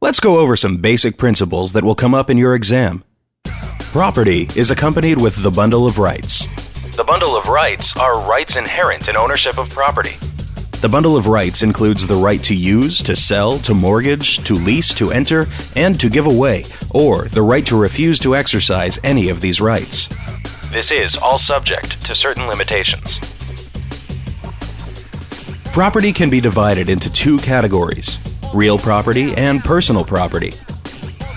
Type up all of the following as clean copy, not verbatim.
Let's go over some basic principles that will come up in your exam. Property is accompanied with the bundle of rights. The bundle of rights are rights inherent in ownership of property. The bundle of rights includes the right to use, to sell, to mortgage, to lease, to enter, and to give away, or the right to refuse to exercise any of these rights. This is all subject to certain limitations. Property can be divided into two categories: real property and personal property.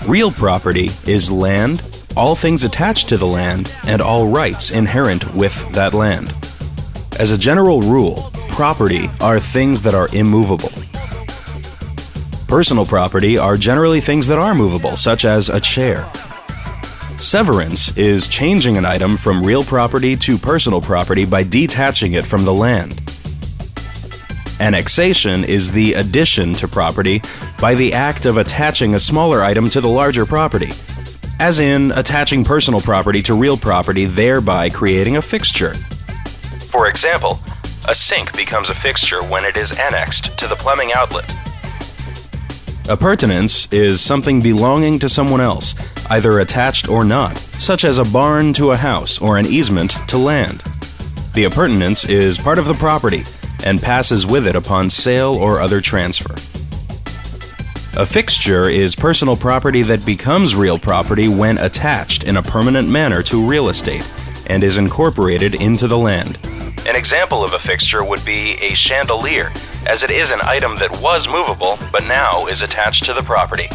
Real property is land, all things attached to the land, and all rights inherent with that land. As a general rule, property are things that are immovable. Personal property are generally things that are movable, such as a chair. Severance is changing an item from real property to personal property by detaching it from the land. Annexation is the addition to property by the act of attaching a smaller item to the larger property, as in attaching personal property to real property, thereby creating a fixture. For example, a sink becomes a fixture when it is annexed to the plumbing outlet. Appurtenance is something belonging to someone else, either attached or not, such as a barn to a house or an easement to land. The appurtenance is part of the property and passes with it upon sale or other transfer. A fixture is personal property that becomes real property when attached in a permanent manner to real estate and is incorporated into the land. An example of a fixture would be a chandelier, as it is an item that was movable but now is attached to the property.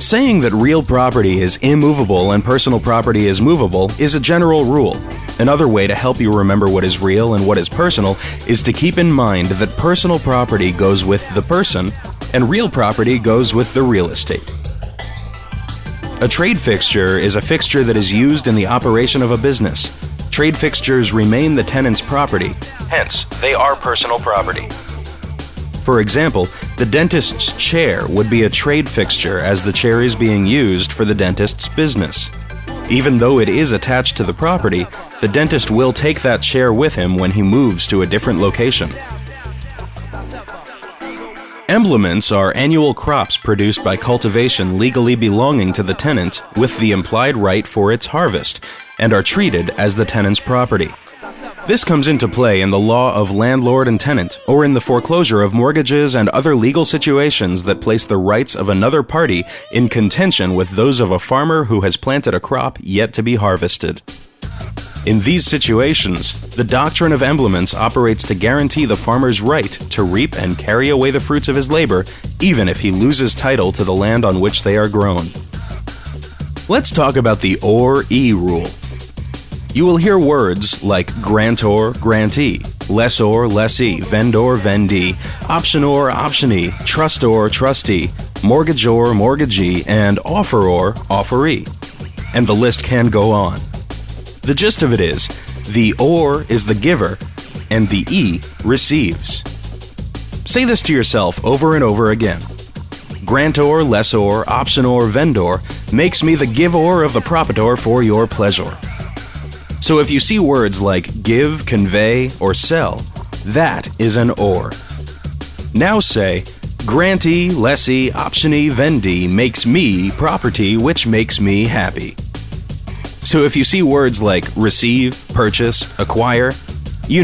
Saying that real property is immovable and personal property is movable is a general rule. Another way to help you remember what is real and what is personal is to keep in mind that personal property goes with the person and real property goes with the real estate. A trade fixture is a fixture that is used in the operation of a business. Trade fixtures remain the tenant's property, hence they are personal property. For example, the dentist's chair would be a trade fixture as the chair is being used for the dentist's business. Even though it is attached to the property, the dentist will take that chair with him when he moves to a different location. Emblements are annual crops produced by cultivation legally belonging to the tenant with the implied right for its harvest, and are treated as the tenant's property. This comes into play in the law of landlord and tenant, or in the foreclosure of mortgages and other legal situations that place the rights of another party in contention with those of a farmer who has planted a crop yet to be harvested. In these situations, the doctrine of emblements operates to guarantee the farmer's right to reap and carry away the fruits of his labor, even if he loses title to the land on which they are grown. Let's talk about the or-e rule. You will hear words like grantor, grantee, lessor, lessee, vendor, vendee, optionor, optionee, trustor, trustee, mortgagor, mortgagee, and offeror, offeree. And the list can go on. The gist of it is, the or is the giver, and the e receives. Say this to yourself over and over again. Grantor, lessor, optionor, vendor makes me the giver of the proprietor for your pleasure. So if you see words like give, convey, or sell, that is an or. Now say, grantee, lessee, optionee, vendee makes me property which makes me happy. So if you see words like receive, purchase, acquire,